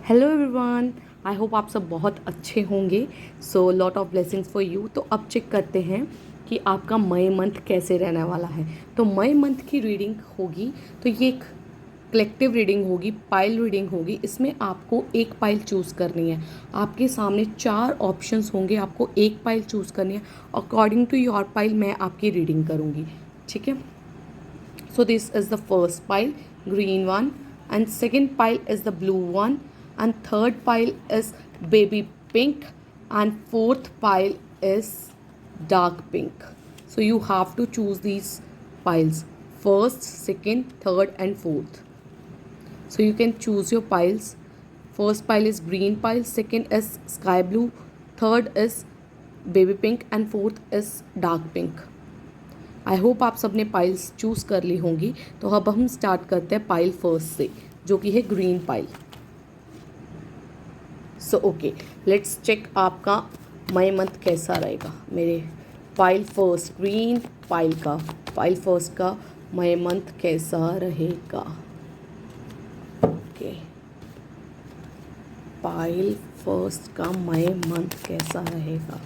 Hello everyone, I hope आप सब बहुत अच्छे होंगे। So lot of blessings for you. तो अब चेक करते हैं कि आपका मई मंथ कैसे रहने वाला है। तो मई मंथ की रीडिंग होगी, तो ये एक कलेक्टिव रीडिंग होगी, पाइल रीडिंग होगी। इसमें आपको एक पाइल चूज़ करनी है। आपके सामने 4 ऑप्शंस होंगे, आपको एक पाइल चूज़ करनी है। अकॉर्डिंग टू योर पाइल मैं आपकी रीडिंग करूँगी, ठीक है। So this is the first pile, green one, and second pile is the blue one, and third pile is baby pink, and fourth pile is dark pink. So you have to choose these piles: first, second, third, and fourth. So you can choose your piles. First pile is green pile, second is sky blue, third is baby pink, and fourth is dark pink. I hope आप सबने piles choose कर ली होंगी। तो अब हम start करते हैं pile first से, जो कि है green pile. So okay, let's check आपका मई मंथ कैसा रहेगा। मेरे pile first green pile first का मई मंथ कैसा रहेगा। ओके, पाइल फर्स्ट का मई मंथ कैसा रहेगा।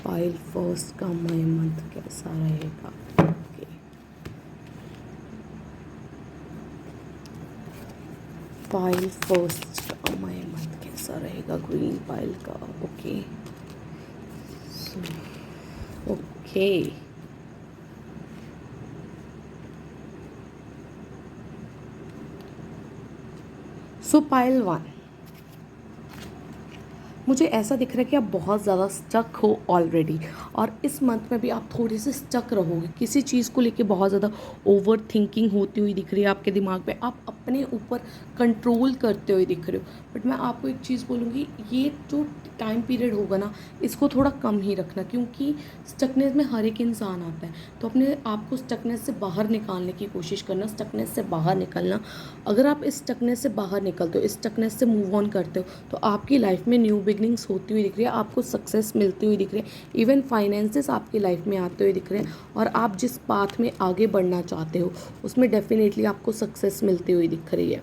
पाइल फर्स्ट का मई मंथ कैसा रहेगा। पाइल फर्स्ट का मई मंथ कैसा रहेगा, ग्रीन पाइल का। ओके ओके, सो पाइल 1, मुझे ऐसा दिख रहा है कि आप बहुत ज़्यादा स्टक हो ऑलरेडी, और इस मंथ में भी आप थोड़े से स्टक रहोगे। किसी चीज़ को लेके बहुत ज़्यादा ओवर थिंकिंग होती हुई दिख रही है आपके दिमाग पे। आप अपने ऊपर कंट्रोल करते हुए दिख रहे हो। बट मैं आपको एक चीज़ बोलूँगी, ये जो टाइम पीरियड होगा ना, इसको थोड़ा कम ही रखना, क्योंकि स्टकनेस में हर एक इंसान आता है। तो अपने आप को स्टकनेस से बाहर निकालने की कोशिश करना, स्टकनेस से बाहर निकलना। अगर आप इस स्टकनेस से बाहर निकलते हो, इस स्टकनेस से मूव ऑन करते हो, तो आपकी लाइफ में न्यू बिगनिंग्स होती हुई दिख रही है, आपको सक्सेस मिलती हुई दिख रही है, इवन फाइनेंसेस आपकी लाइफ में आते हुए दिख रहे हैं। और आप जिस पाथ में आगे बढ़ना चाहते हो उसमें डेफिनेटली आपको सक्सेस मिलती हुई दिख रही है।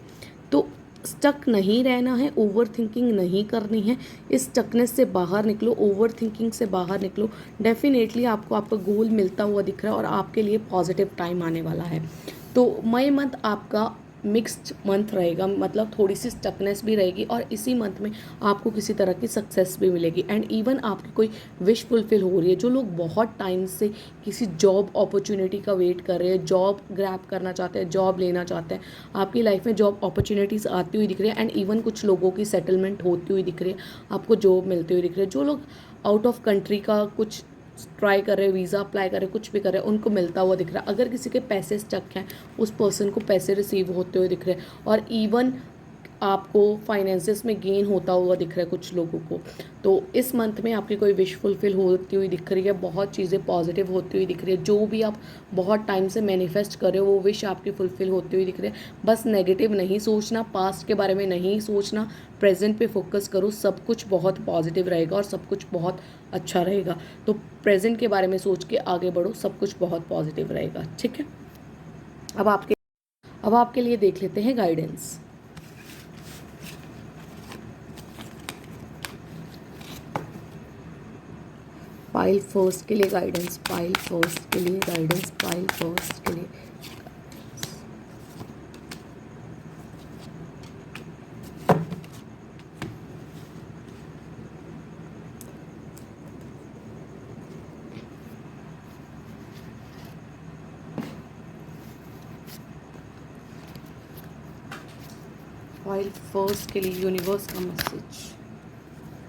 तो स्टक नहीं रहना है, ओवर थिंकिंग नहीं करनी है। इस स्टकनेस से बाहर निकलो, ओवर थिंकिंग से बाहर निकलो। डेफिनेटली आपको आपका गोल मिलता हुआ दिख रहा है और आपके लिए पॉजिटिव टाइम आने वाला है। तो मई मंथ आपका मिक्स्ड मंथ रहेगा, मतलब थोड़ी सी स्टकनेस भी रहेगी, और इसी मंथ में आपको किसी तरह की सक्सेस भी मिलेगी। एंड इवन आपकी कोई विश फुलफिल हो रही है। जो लोग बहुत टाइम से किसी जॉब अपॉर्चुनिटी का वेट कर रहे हैं, जॉब ग्रैब करना चाहते हैं, जॉब लेना चाहते हैं, आपकी लाइफ में जॉब अपॉर्चुनिटीज़ आती हुई दिख रही है। एंड इवन कुछ लोगों की सेटलमेंट होती हुई दिख रही है, आपको जॉब मिलती हुई दिख रही है। जो लोग आउट ऑफ कंट्री का कुछ ट्राई कर रहे हैं, वीज़ा अप्लाई कर रहे हैं, कुछ भी कर रहे हैं, उनको मिलता हुआ दिख रहा है। अगर किसी के पैसे स्टक हैं, उस पर्सन को पैसे रिसीव होते हुए दिख रहे हैं। और इवन आपको फाइनेंसेस में गेन होता हुआ दिख रहा है कुछ लोगों को। तो इस मंथ में आपकी कोई विश फुलफिल होती हुई दिख रही है, बहुत चीज़ें पॉजिटिव होती हुई दिख रही है। जो भी आप बहुत टाइम से मैनिफेस्ट कर रहे हो वो विश आपकी फुलफिल होती हुई दिख रही है। बस नेगेटिव नहीं सोचना, पास्ट के बारे में नहीं सोचना, प्रेजेंट पे फोकस करो। सब कुछ बहुत पॉजिटिव रहेगा और सब कुछ बहुत अच्छा रहेगा। तो प्रेजेंट के बारे में सोच के आगे बढ़ो, सब कुछ बहुत पॉजिटिव रहेगा, ठीक है। अब आपके लिए देख लेते हैं गाइडेंस। पाइल फर्स्ट के लिए गाइडेंस, पाइल फर्स्ट के लिए गाइडेंस, पाइल फर्स्ट के लिए। पाइल फर्स्ट के लिए यूनिवर्स का मैसेज,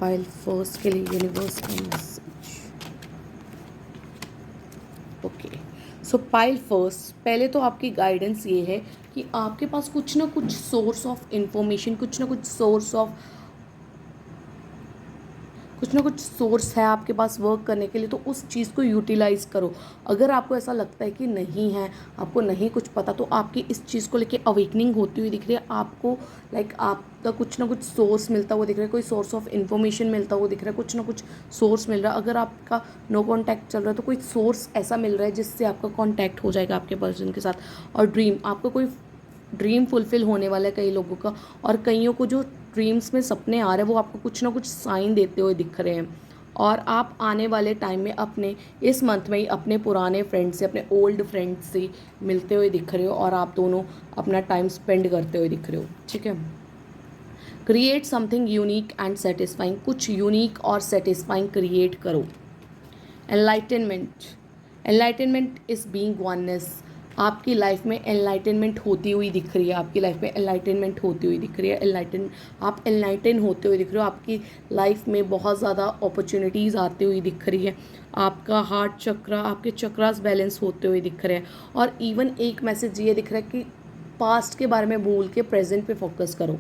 पाइल फर्स्ट के लिए यूनिवर्स का message. Okay, so pile first, पहले तो आपकी गाइडेंस ये है कि आपके पास कुछ ना कुछ सोर्स ऑफ इंफॉर्मेशन, कुछ ना कुछ सोर्स है आपके पास वर्क करने के लिए। तो उस चीज़ को यूटिलाइज़ करो। अगर आपको ऐसा लगता है कि नहीं है, आपको नहीं कुछ पता, तो आपकी इस चीज़ को लेके अवेकनिंग होती हुई दिख रही है। आपको आपका कुछ ना कुछ सोर्स मिलता हुआ दिख रहा है, कोई सोर्स ऑफ इन्फॉर्मेशन मिलता हुआ दिख रहा है, कुछ ना कुछ सोर्स मिल रहा है। अगर आपका नो कॉन्टैक्ट चल रहा है तो कोई सोर्स ऐसा मिल रहा है जिससे आपका कॉन्टैक्ट हो जाएगा आपके पर्सन के साथ। और ड्रीम, आपका कोई ड्रीम फुलफिल होने वाला है कई लोगों का, और कईयों को जो ड्रीम्स में सपने आ रहे हैं वो आपको कुछ ना कुछ साइन देते हुए दिख रहे हैं। और आप आने वाले टाइम में अपने इस मंथ में ही अपने पुराने फ्रेंड से, अपने ओल्ड फ्रेंड से मिलते हुए दिख रहे हो और आप दोनों अपना टाइम स्पेंड करते हुए दिख रहे हो, ठीक है। Create something unique and satisfying, कुछ यूनिक और सेटिस्फाइंग क्रिएट करो। Enlightenment, enlightenment is being oneness, आपकी लाइफ में एनलाइटनमेंट होती हुई दिख रही है, आपकी लाइफ में एनलाइटनमेंट होती हुई दिख रही है। आप एनलाइटन होते हुए दिख रहे हो, आपकी लाइफ में बहुत ज़्यादा अपॉर्चुनिटीज़ आती हुई दिख रही है, आपका हार्ट चक्रा, आपके चक्रास बैलेंस होते हुए दिख रहे हैं। और इवन एक मैसेज ये दिख रहा है कि पास्ट के बारे में भूल के प्रेजेंट पे फोकस करो।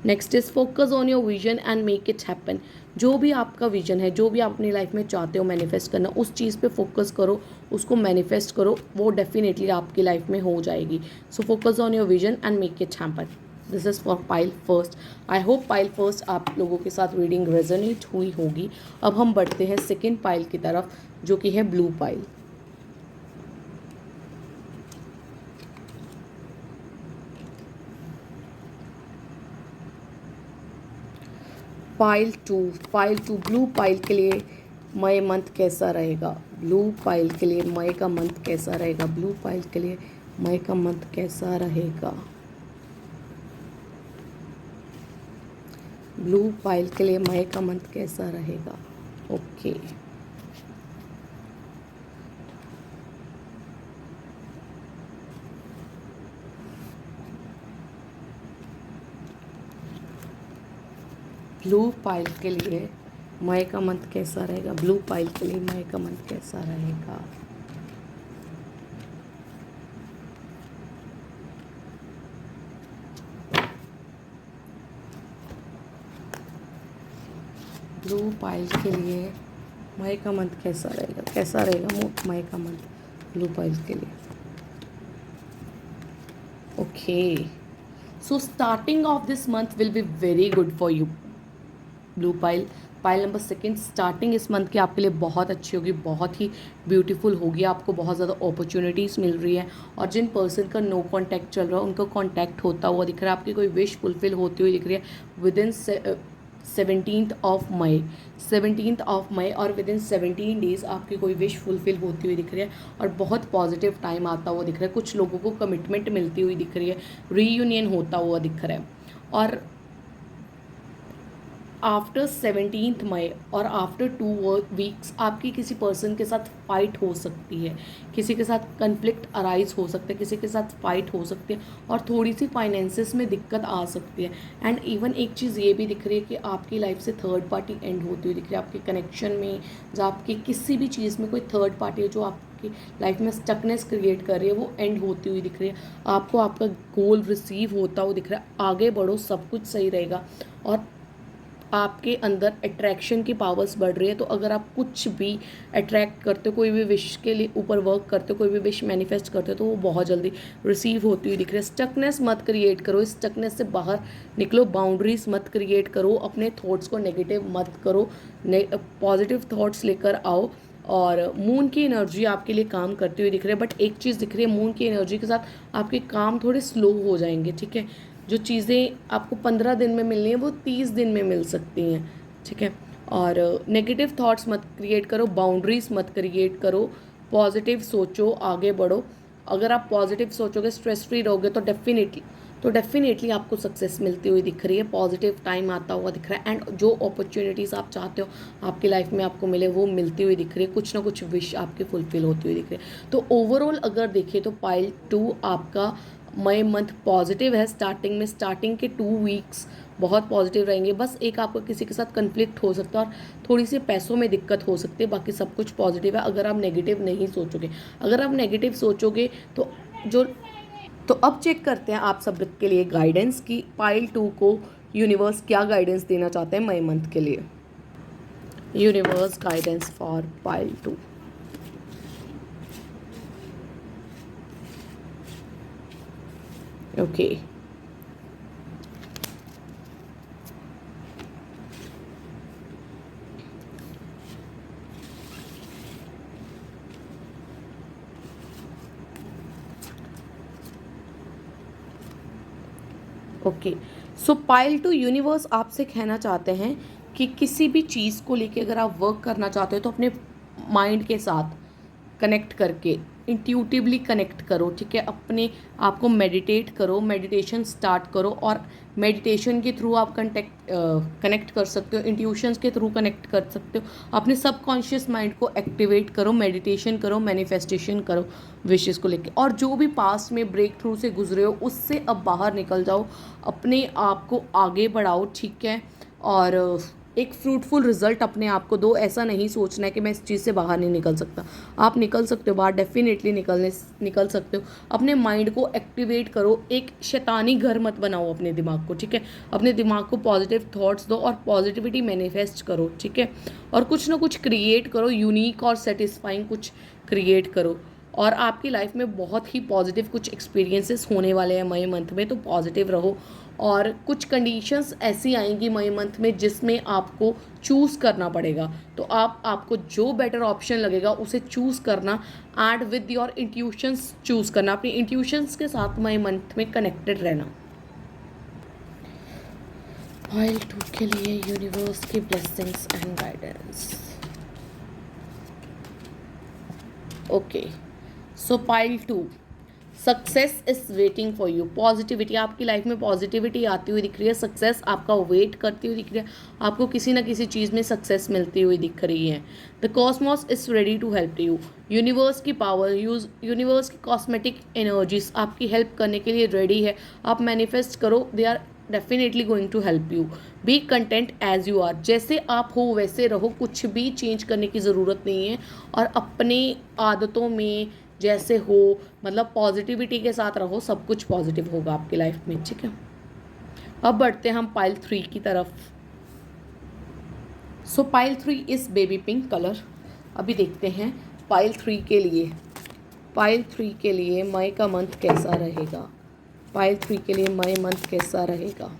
Next is focus on your vision and make it happen, जो भी आपका विजन है, जो भी आप अपनी लाइफ में चाहते हो मैनिफेस्ट करना, उस चीज़ पे फोकस करो, उसको मैनिफेस्ट करो, वो डेफिनेटली आपकी लाइफ में हो जाएगी। So focus on your vision and make it happen. This is for pile first. I hope pile first आप लोगों के साथ रीडिंग रेजोनेट हुई होगी। अब हम बढ़ते हैं सेकेंड पाइल की तरफ, जो कि है blue pile. Pile two blue pile के लिए मई मंथ कैसा रहेगा? ब्लू पाइल के लिए मई का मंथ कैसा रहेगा? ब्लू पाइल के लिए मई का मंथ कैसा रहेगा? ब्लू पाइल के लिए मई का मंथ कैसा रहेगा? ओके, ब्लू पाइल के लिए मई का मंथ कैसा रहेगा? ब्लू पाइल के लिए मई का मंथ कैसा रहेगा? ब्लू पाइल के लिए मई का मंथ कैसा रहेगा? कैसा रहेगा मई का मंथ ब्लू पाइल के लिए? Okay, so starting of this month will be very good for you blue pile. Pile number second, starting इस मंथ की आपके लिए बहुत अच्छी होगी, बहुत ही ब्यूटीफुल होगी, आपको बहुत ज़्यादा अपॉर्चुनिटीज़ मिल रही है। और जिन पर्सन का नो कांटेक्ट चल रहा है उनका कांटेक्ट होता हुआ दिख रहा है, आपकी कोई विश फुलफिल होती हुई दिख रही है within 17th of May, 17th of May, और विद इन 17 डेज़ आपकी कोई विश फुलफिल होती हुई दिख रही है और बहुत पॉजिटिव टाइम आता हुआ दिख रहा है। कुछ लोगों को कमिटमेंट मिलती हुई दिख रही है, रीयूनियन होता हुआ दिख रहा है। और आफ्टर 17th मई और आफ्टर 2 वीक्स आपकी किसी पर्सन के साथ फाइट हो सकती है, किसी के साथ कन्फ्लिक्ट अराइज हो सकता है, किसी के साथ फाइट हो सकती है और थोड़ी सी फाइनेंसेस में दिक्कत आ सकती है। एंड इवन एक चीज़ ये भी दिख रही है कि आपकी लाइफ से थर्ड पार्टी एंड होती हुई दिख रही है, आपके कनेक्शन में, जो आपकी किसी भी चीज़ में कोई थर्ड पार्टी है जो आपकी लाइफ में स्टकनेस क्रिएट कर रही है, वो एंड होती हुई दिख रही है। आपको आपका गोल रिसीव होता हुआ दिख रहा है, आगे बढ़ो, सब कुछ सही रहेगा। और आपके अंदर अट्रैक्शन की पावर्स बढ़ रही है, तो अगर आप कुछ भी अट्रैक्ट करते हो, कोई भी विश के लिए ऊपर वर्क करते हो, कोई भी विश मैनिफेस्ट करते हो, तो वो बहुत जल्दी रिसीव होती हुई दिख रही है। स्टकनेस मत क्रिएट करो, इस स्टकनेस से बाहर निकलो, बाउंड्रीज मत क्रिएट करो, अपने थॉट्स को नेगेटिव मत करो, पॉजिटिव थॉट्स लेकर आओ। और मून की एनर्जी आपके लिए काम करती हुई दिख रही है, बट एक चीज़ दिख रही है, मून की एनर्जी के साथ आपके काम थोड़े स्लो हो जाएंगे, ठीक है। जो चीज़ें आपको 15 दिन में मिलनी है वो 30 दिन में मिल सकती हैं, ठीक है। और नेगेटिव थॉट्स मत क्रिएट करो, बाउंड्रीज मत क्रिएट करो, पॉजिटिव सोचो, आगे बढ़ो। अगर आप पॉजिटिव सोचोगे, स्ट्रेस फ्री रहोगे, तो डेफिनेटली आपको सक्सेस मिलती हुई दिख रही है, पॉजिटिव टाइम आता हुआ दिख रहा है। एंड जो अपॉर्चुनिटीज़ आप चाहते हो आपकी लाइफ में आपको मिले, वो मिलती हुई दिख रही है, कुछ ना कुछ विश आपके फुलफिल होती हुई दिख रही है। तो ओवरऑल अगर देखें तो पाइल 2 आपका मई मंथ पॉजिटिव है। स्टार्टिंग के 2 वीक्स बहुत पॉजिटिव रहेंगे, बस एक आपका किसी के साथ कन्फ्लिक्ट हो सकता है और थोड़ी सी पैसों में दिक्कत हो सकती है, बाकी सब कुछ पॉजिटिव है अगर आप नेगेटिव नहीं सोचोगे। अगर आप नेगेटिव सोचोगे तो जो तो अब चेक करते हैं आप सब के लिए गाइडेंस की पाइल 2 को यूनिवर्स क्या गाइडेंस देना चाहते हैं मई मंथ के लिए। Universe guidance for pile 2। Okay, okay, so pile two universe आपसे कहना चाहते हैं कि किसी भी चीज़ को लेके अगर आप वर्क करना चाहते हो तो अपने माइंड के साथ कनेक्ट करके इंट्यूटिवली कनेक्ट करो, ठीक है। अपने आप को मेडिटेट करो, मेडिटेशन स्टार्ट करो और मेडिटेशन के थ्रू आप कनेक्ट कर सकते हो, इंट्यूशंस के थ्रू कनेक्ट कर सकते हो। अपने सबकॉन्शियस माइंड को एक्टिवेट करो, मेडिटेशन करो, मैनिफेस्टेशन करो विशेस को लेके। और जो भी पास्ट में ब्रेक थ्रू से गुजरे हो उससे अब बाहर निकल जाओ, अपने आप को आगे बढ़ाओ, ठीक है। और एक फ्रूटफुल रिजल्ट अपने आप को दो। ऐसा नहीं सोचना है कि मैं इस चीज़ से बाहर नहीं निकल सकता। आप निकल सकते हो बाहर, डेफिनेटली निकल सकते हो। अपने माइंड को एक्टिवेट करो, एक शैतानी घर मत बनाओ अपने दिमाग को, ठीक है। अपने दिमाग को पॉजिटिव थॉट्स दो और पॉजिटिविटी मैनिफेस्ट करो, ठीक है। और कुछ ना कुछ क्रिएट करो, यूनिक और सेटिस्फाइंग कुछ क्रिएट करो। और आपकी लाइफ में बहुत ही पॉजिटिव कुछ एक्सपीरियंसेस होने वाले हैं मई मंथ में, तो पॉजिटिव रहो। और कुछ कंडीशंस ऐसी आएंगी मई मंथ में जिसमें आपको चूज़ करना पड़ेगा, तो आपको जो बेटर ऑप्शन लगेगा उसे चूज़ करना and with your intuitions choose करना। अपनी इंट्यूशंस के साथ मई मंथ में कनेक्टेड रहना। पाइल 2 के लिए यूनिवर्स की blessings and guidance. Okay, so pile 2, success is waiting for you. Positivity, आपकी लाइफ में पॉजिटिविटी आती हुई दिख रही है, सक्सेस आपका वेट करती हुई दिख रही है, आपको किसी ना किसी चीज़ में सक्सेस मिलती हुई दिख रही है। The cosmos is ready to help you. Universe की पावर, यूनिवर्स की कॉस्मेटिक एनर्जीज आपकी हेल्प करने के लिए रेडी है। आप मैनिफेस्ट करो, they are definitely going to help you. Be content as you are, जैसे आप हो वैसे रहो, कुछ भी चेंज करने की ज़रूरत नहीं है। और अपने आदतों में जैसे हो, मतलब पॉजिटिविटी के साथ रहो, सब कुछ पॉजिटिव होगा आपकी लाइफ में, ठीक है। अब बढ़ते हैं हम पाइल 3 की तरफ। सो pile 3 is baby pink colour. अभी देखते हैं पाइल 3 के लिए, पाइल 3 के लिए मई का मंथ कैसा रहेगा। पाइल 3 के लिए मई मंथ कैसा रहेगा।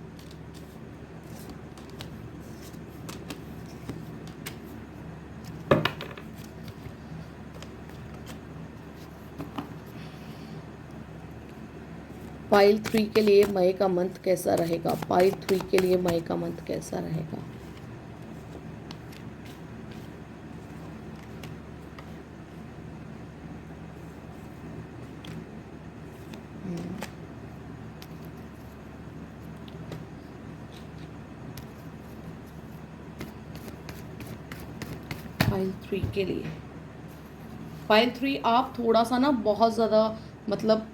पाइल 3 के लिए मई का मंथ कैसा रहेगा। पाइल 3 के लिए मई का मंथ कैसा रहेगा। पाइल 3 के लिए, पाइल 3 आप थोड़ा सा ना बहुत ज़्यादा मतलब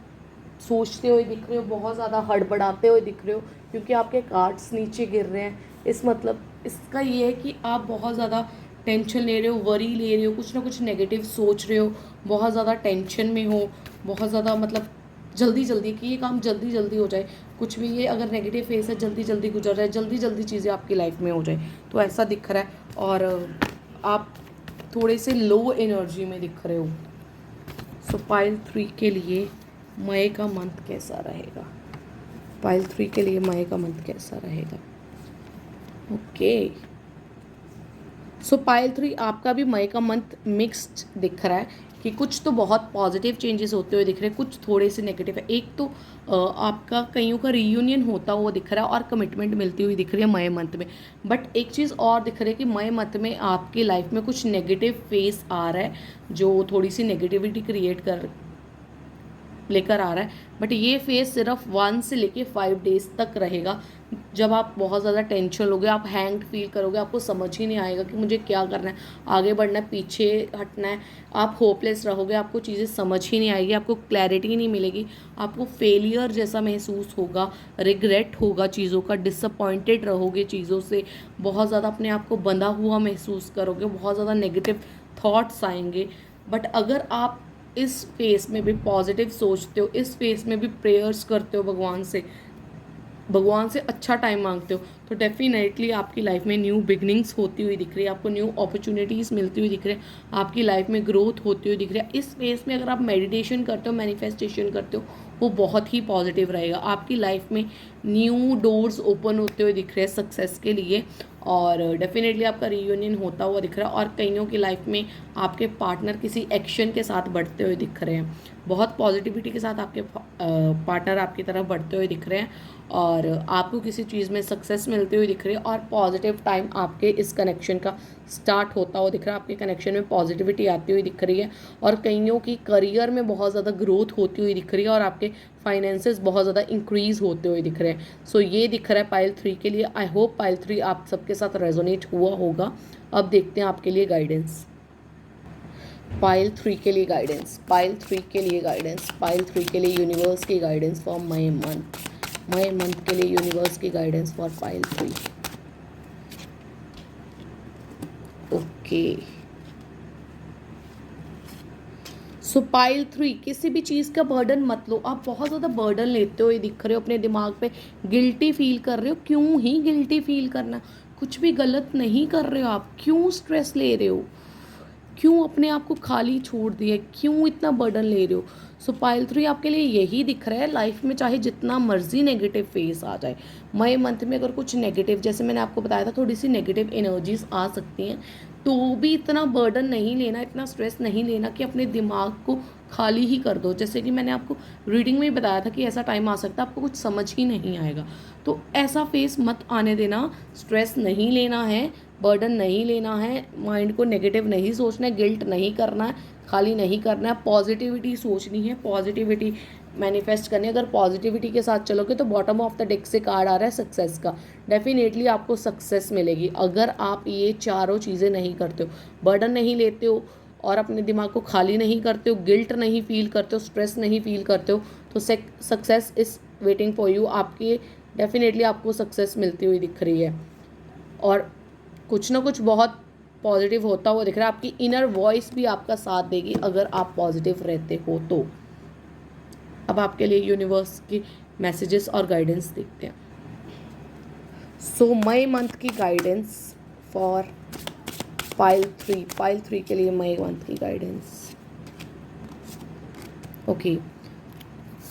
सोचते हुए दिख रहे हो, बहुत ज़्यादा हड़बड़ाते हुए दिख रहे हो, क्योंकि आपके कार्ड्स नीचे गिर रहे हैं। इस मतलब इसका ये है कि आप बहुत ज़्यादा टेंशन ले रहे हो, वरी ले रहे हो, कुछ ना कुछ नेगेटिव सोच रहे हो, बहुत ज़्यादा टेंशन में हो, बहुत ज़्यादा मतलब जल्दी जल्दी कि ये काम जल्दी जल्दी हो जाए। कुछ भी ये अगर नेगेटिव फेस है, जल्दी जल्दी गुजर रहा है, जल्दी जल्दी चीज़ें आपकी लाइफ में हो जाए, तो ऐसा दिख रहा है। और आप थोड़े से लो एनर्जी में दिख रहे हो। सो पाइल 3 के लिए मई का मंथ कैसा रहेगा। पाइल 3 के लिए मई का मंथ कैसा रहेगा। ओके, सो पाइल 3 आपका भी मई का मंथ मिक्स्ड दिख रहा है कि कुछ तो बहुत पॉजिटिव चेंजेस होते हुए दिख रहे हैं, कुछ थोड़े से नेगेटिव है। एक तो आपका कईयों का रीयूनियन होता हुआ दिख रहा है और कमिटमेंट मिलती हुई दिख रही है मई मंथ में। बट एक चीज़ और दिख रही है कि मई मंथ में आपकी लाइफ में कुछ नेगेटिव फेस आ रहा है, जो थोड़ी सी नेगेटिविटी क्रिएट लेकर आ रहा है। बट ये फेस सिर्फ 1 से लेके 5 डेज तक रहेगा। जब आप बहुत ज़्यादा टेंशन लोगे, आप हैंग्ड फील करोगे, आपको समझ ही नहीं आएगा कि मुझे क्या करना है, आगे बढ़ना है, पीछे हटना है। आप होपलेस रहोगे, आपको चीज़ें समझ ही नहीं आएगी, आपको क्लैरिटी नहीं मिलेगी, आपको फेलियर जैसा महसूस होगा, रिग्रेट होगा चीज़ों का, डिसअपॉइंटेड रहोगे चीज़ों से, बहुत ज़्यादा अपने आप को बंधा हुआ महसूस करोगे, बहुत ज़्यादा नेगेटिव थॉट्स आएंगे। बट अगर आप इस फेस में भी पॉजिटिव सोचते हो, इस फेस में भी प्रेयर्स करते हो, भगवान से अच्छा टाइम मांगते हो, तो डेफिनेटली आपकी लाइफ में न्यू बिगनिंग्स होती हुई दिख रही है, आपको न्यू अपॉर्चुनिटीज़ मिलती हुई दिख रही है, आपकी लाइफ में ग्रोथ होती हुई दिख रही है। इस फेस में अगर आप मेडिटेशन करते हो, मैनिफेस्टेशन करते हो, वो बहुत ही पॉजिटिव रहेगा। आपकी लाइफ में न्यू डोर्स ओपन होते हुए दिख रहे हैं सक्सेस के लिए, और डेफिनेटली आपका रीयूनियन होता हुआ दिख रहा है। और कईयों की लाइफ में आपके पार्टनर किसी एक्शन के साथ बढ़ते हुए दिख रहे हैं, बहुत पॉजिटिविटी के साथ आपके पार्टनर आपकी तरफ बढ़ते हुए दिख रहे हैं। और आपको किसी चीज़ में सक्सेस मिलती हुई दिख रही है और पॉजिटिव टाइम आपके इस कनेक्शन का स्टार्ट होता हुआ दिख रहा है। आपके कनेक्शन में पॉजिटिविटी आती हुई दिख रही है और कईयों की करियर में बहुत ज़्यादा ग्रोथ होती हुई दिख रही है और आपके फाइनेंसेस बहुत ज़्यादा इंक्रीज होते हुए दिख रहे हैं। सो ये दिख रहा है पाइल 3 के लिए। आई होप पाइल 3 आप सबके साथ रेजोनेट हुआ होगा। अब देखते हैं आपके लिए गाइडेंस। पाइल 3 के लिए गाइडेंस, पाइल 3 के लिए गाइडेंस, पाइल 3 के लिए यूनिवर्स की गाइडेंस फॉर मई मंथ के लिए यूनिवर्स की guidance for pile 3। Okay, so pile 3, किसी भी चीज़ का बर्डन मत लो। आप बहुत ज़्यादा बर्डन लेते हो, ये दिख रहे हो अपने दिमाग पे, गिल्टी फील कर रहे हो। क्यों ही गिल्टी फील करना, कुछ भी गलत नहीं कर रहे हो आप, क्यों स्ट्रेस ले रहे हो, क्यों अपने आप को खाली छोड़ दिया, क्यों इतना बर्डन ले रहे हो। सो पाइल 3 आपके लिए यही दिख रहा है, लाइफ में चाहे जितना मर्जी नेगेटिव फेस आ जाए, मई मंथ में अगर कुछ नेगेटिव, जैसे मैंने आपको बताया था थोड़ी सी नेगेटिव एनर्जीज आ सकती हैं, तो भी इतना बर्डन नहीं लेना, इतना स्ट्रेस नहीं लेना कि अपने दिमाग को खाली ही कर दो। जैसे कि मैंने आपको रीडिंग में ही बताया था कि ऐसा टाइम आ सकता है आपको कुछ समझ ही नहीं आएगा, तो ऐसा फेस मत आने देना। स्ट्रेस नहीं लेना है, बर्डन नहीं लेना है, माइंड को नेगेटिव नहीं सोचना है, गिल्ट नहीं करना है, खाली नहीं करना है, पॉजिटिविटी सोचनी है, पॉजिटिविटी मैनिफेस्ट करनी है। अगर पॉजिटिविटी के साथ चलोगे तो बॉटम ऑफ द डेक से कार्ड आ रहा है सक्सेस का, डेफिनेटली आपको सक्सेस मिलेगी। अगर आप ये चारों चीज़ें नहीं करते हो, बर्डन नहीं लेते हो और अपने दिमाग को खाली नहीं करते हो, गिल्ट नहीं फील करते हो, स्ट्रेस नहीं फील करते हो, तो success is waiting for you. आपकी डेफिनेटली आपको सक्सेस मिलती हुई दिख रही है और कुछ ना कुछ बहुत पॉजिटिव होता हुआ दिख रहा है। आपकी इनर वॉइस भी आपका साथ देगी अगर आप पॉजिटिव रहते हो तो। अब आपके लिए यूनिवर्स की मैसेजेस और गाइडेंस देखते हैं। सो मई मंथ की गाइडेंस फॉर पाइल 3 के लिए मई मंथ की guidance. Okay,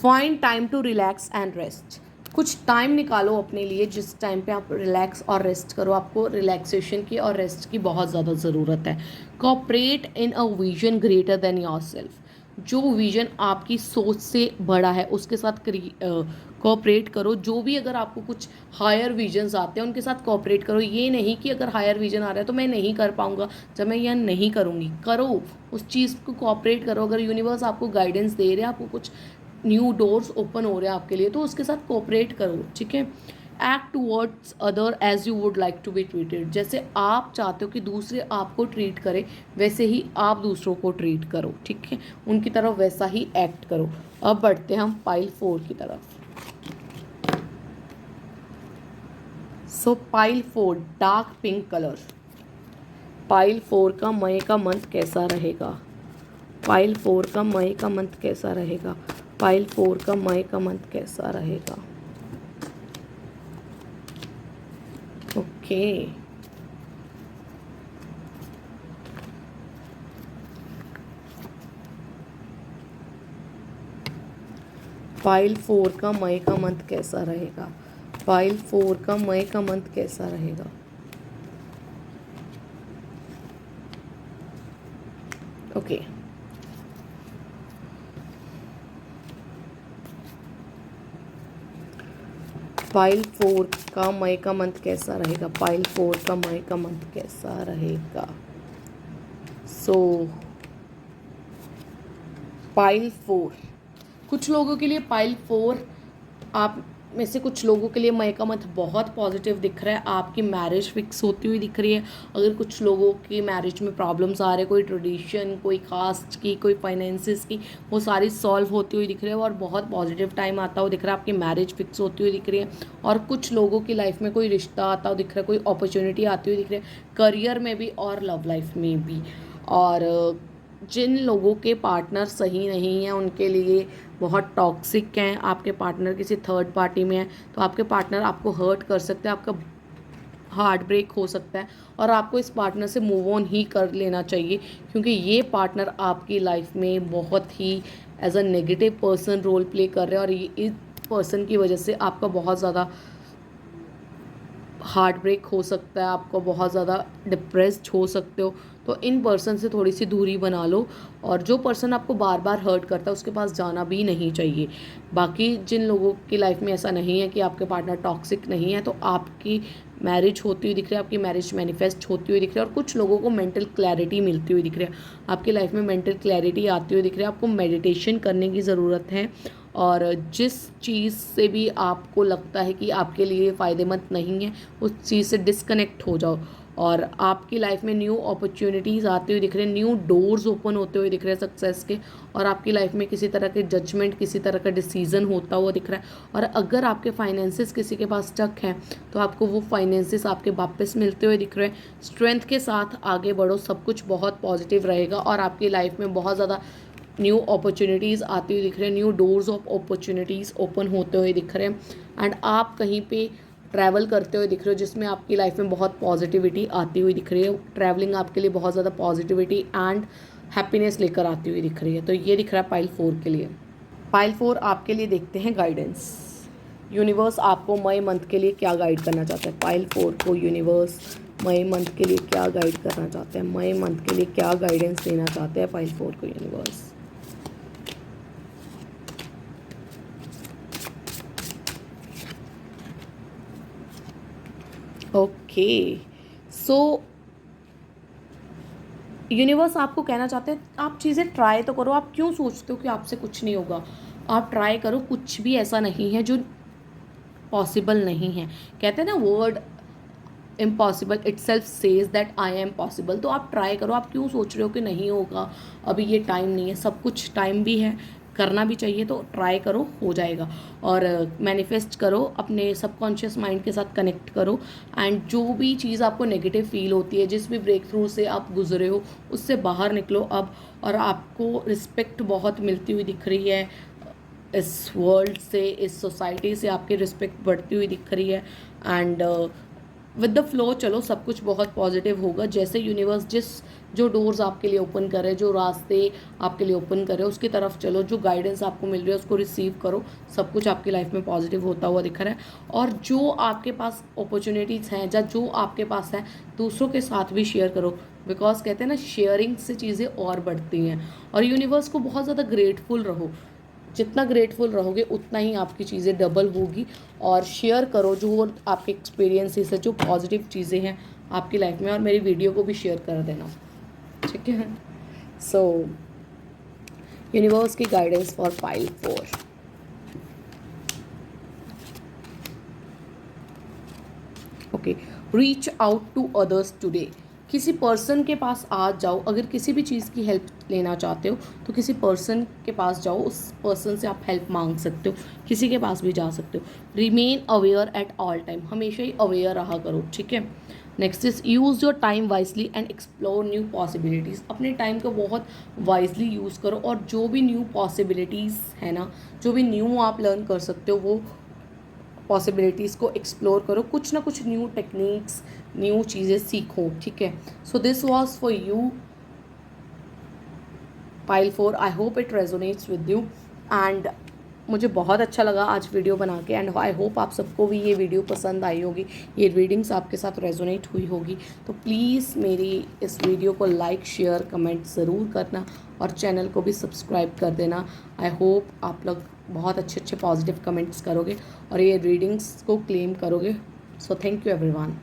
find time to relax and rest. कुछ टाइम निकालो अपने लिए जिस टाइम पे आप रिलैक्स और रेस्ट करो। आपको रिलैक्सेशन की और रेस्ट की बहुत ज़्यादा ज़रूरत है। Cooperate in a vision greater than yourself. जो विजन आपकी सोच से बड़ा है उसके साथ कोऑपरेट करो। जो भी अगर आपको कुछ हायर विजन्स आते हैं उनके साथ कोऑपरेट करो। ये नहीं कि अगर हायर विजन आ रहा है तो मैं नहीं कर पाऊंगा, जब मैं यह नहीं करूँगी, करो उस चीज़ को, कोऑपरेट करो। अगर यूनिवर्स आपको गाइडेंस दे रहे हैं, आपको कुछ न्यू डोर्स ओपन हो रहे हैं आपके लिए, तो उसके साथ कोऑपरेट करो, ठीक है। Act towards other as you would like to be treated. जैसे आप चाहते हो कि दूसरे आपको ट्रीट करें वैसे ही आप दूसरों को ट्रीट करो, ठीक है, उनकी तरफ वैसा ही एक्ट करो। अब बढ़ते हैं हम पाइल 4 की तरफ। सो pile 4 dark pink colour. Pile 4 का मई का मंथ कैसा रहेगा? पाइल 4 का मई का मंथ कैसा रहेगा? पाइल 4 का मई का मंथ कैसा रहेगा? ओके, पाइल 4 का मई का मंथ कैसा रहेगा? पाइल 4 का मई का मंथ कैसा रहेगा? ओके, पाइल 4 का मई का मंथ कैसा रहेगा? पाइल 4 का मई का मंथ कैसा रहेगा? सो पाइल 4, कुछ लोगों के लिए पाइल 4, आप में से कुछ लोगों के लिए मई का मंथ बहुत पॉजिटिव दिख रहा है। आपकी मैरिज फिक्स होती हुई दिख रही है। अगर कुछ लोगों की मैरिज में प्रॉब्लम्स आ रहे हैं, कोई ट्रेडिशन, कोई कास्ट की, कोई फाइनेंसिस की, वो सारी सॉल्व होती हुई दिख रही है और बहुत पॉजिटिव टाइम आता हुआ दिख रहा है। आपकी मैरिज फिक्स होती हुई दिख रही है और कुछ लोगों की लाइफ में कोई रिश्ता आता हुआ दिख रहा है, कोई अपॉर्चुनिटी आती हुई दिख रही है, करियर में भी और लव लाइफ में भी। और जिन लोगों के पार्टनर सही नहीं हैं उनके लिए बहुत टॉक्सिक हैं, आपके पार्टनर किसी थर्ड पार्टी में है, तो आपके पार्टनर आपको हर्ट कर सकते हैं, आपका हार्ट ब्रेक हो सकता है और आपको इस पार्टनर से मूव ऑन ही कर लेना चाहिए, क्योंकि ये पार्टनर आपकी लाइफ में बहुत ही as a negative person role play कर रहे हैं और ये इस पर्सन की वजह से आपका बहुत ज़्यादा हार्ट ब्रेक हो सकता है, आपको बहुत ज़्यादा डिप्रेस्ड हो सकते हो। तो इन पर्सन से थोड़ी सी दूरी बना लो, और जो पर्सन आपको बार बार हर्ट करता है उसके पास जाना भी नहीं चाहिए। बाकी जिन लोगों की लाइफ में ऐसा नहीं है कि आपके पार्टनर टॉक्सिक नहीं है, तो आपकी मैरिज होती हुई दिख रही है, आपकी मैरिज मैनिफेस्ट होती हुई दिख रही है, और कुछ लोगों को मेंटल क्लैरिटी मिलती हुई दिख रही है। आपकी लाइफ में मेंटल क्लैरिटी आती हुई दिख रही है। आपको मेडिटेशन करने की ज़रूरत है, और जिस चीज़ से भी आपको लगता है कि आपके लिए फ़ायदेमंद नहीं है उस चीज़ से डिस्कनेक्ट हो जाओ। और आपकी लाइफ में न्यू अपॉर्चुनिटीज़ आती हुई दिख रहे हैं, न्यू डोर्स ओपन होते हुए दिख रहे हैं सक्सेस के, और आपकी लाइफ में किसी तरह के जजमेंट, किसी तरह का डिसीजन होता हुआ दिख रहा है। और अगर आपके फाइनेंसेस किसी के पास स्टक हैं तो आपको वो फाइनेंसेस आपके वापस मिलते हुए दिख रहे हैं। स्ट्रेंथ के साथ आगे बढ़ो, सब कुछ बहुत पॉजिटिव रहेगा, और आपकी लाइफ में बहुत ज़्यादा न्यू अपॉर्चुनिटीज़ आती हुई दिख रहे हैं, new doors of opportunities open होते हुए दिख रहे हैं। एंड आप कहीं पे ट्रैवल करते हुए दिख रहे हो जिसमें आपकी लाइफ में बहुत पॉजिटिविटी आती हुई दिख रही है। ट्रैवलिंग आपके लिए बहुत ज़्यादा पॉजिटिविटी एंड हैप्पीनेस लेकर आती हुई दिख रही है। तो ये दिख रहा है पाइल 4 के लिए। पाइल 4 आपके लिए देखते हैं गाइडेंस। यूनिवर्स आपको मई मंथ के लिए क्या गाइड करना चाहता है? पाइल 4 को यूनिवर्स मई मंथ के लिए क्या गाइड करना चाहते हैं? मई मंथ के लिए क्या गाइडेंस देना चाहते हैं पाइल 4 को यूनिवर्स? ओके, सो यूनिवर्स आपको कहना चाहते हैं आप चीज़ें ट्राई तो करो। आप क्यों सोचते हो कि आपसे कुछ नहीं होगा? आप ट्राई करो, कुछ भी ऐसा नहीं है जो पॉसिबल नहीं है। कहते हैं ना, word impossible it self says that I am possible. तो आप ट्राई करो। आप क्यों सोच रहे हो कि नहीं होगा, अभी ये टाइम नहीं है? सब कुछ टाइम भी है, करना भी चाहिए, तो ट्राई करो, हो जाएगा। और मैनिफेस्ट करो, अपने सबकॉन्शियस माइंड के साथ कनेक्ट करो, एंड जो भी चीज़ आपको नेगेटिव फील होती है, जिस भी ब्रेक थ्रू से आप गुजरे हो उससे बाहर निकलो अब। और आपको रिस्पेक्ट बहुत मिलती हुई दिख रही है इस वर्ल्ड से, इस सोसाइटी से आपकी रिस्पेक्ट बढ़ती हुई दिख रही है। एंड विद द फ्लो चलो, सब कुछ बहुत पॉजिटिव होगा। जैसे यूनिवर्स जो डोर्स आपके लिए ओपन करे, जो रास्ते आपके लिए ओपन करे, उसकी तरफ चलो। जो गाइडेंस आपको मिल रही है उसको रिसीव करो। सब कुछ आपकी लाइफ में पॉजिटिव होता हुआ दिख रहा है। और जो आपके पास अपॉर्चुनिटीज़ हैं या जो आपके पास है, दूसरों के साथ भी शेयर करो। बिकॉज कहते हैं ना, शेयरिंग से चीज़ें और बढ़ती हैं। और यूनिवर्स को बहुत ज़्यादा ग्रेटफुल रहो। जितना ग्रेटफुल रहोगे उतना ही आपकी चीज़ें डबल होगी। और शेयर करो जो आपके एक्सपीरियंसेस है, जो पॉजिटिव चीज़ें हैं आपकी लाइफ में, और मेरी वीडियो को भी शेयर कर देना, ठीक है? सो यूनिवर्स की guidance for pile 4। Okay, reach out to others today. किसी पर्सन के पास आज जाओ। अगर किसी भी चीज़ की हेल्प लेना चाहते हो तो किसी पर्सन के पास जाओ, उस पर्सन से आप हेल्प मांग सकते हो, किसी के पास भी जा सकते हो। Remain aware at all time, हमेशा ही अवेयर रहा करो, ठीक है? Next is use your time wisely and explore new possibilities. अपने टाइम को बहुत वाइजली यूज़ करो, और जो भी न्यू पॉसिबिलिटीज़ है ना, जो भी न्यू आप लर्न कर सकते हो, वो पॉसिबिलिटीज़ को एक्सप्लोर करो। कुछ ना कुछ न्यू टेक्निक्स, न्यू चीज़ें सीखो, ठीक है? So this was for you pile 4। I hope it resonates with you, and मुझे बहुत अच्छा लगा आज वीडियो बना के। एंड आई होप आप सबको भी ये वीडियो पसंद आई होगी, ये रीडिंग्स आपके साथ रेजोनेट हुई होगी। तो प्लीज़ मेरी इस वीडियो को लाइक, शेयर, कमेंट ज़रूर करना, और चैनल को भी सब्सक्राइब कर देना। आई होप आप लोग बहुत अच्छे अच्छे पॉजिटिव कमेंट्स करोगे और ये रीडिंग्स को क्लेम करोगे। So thank you everyone.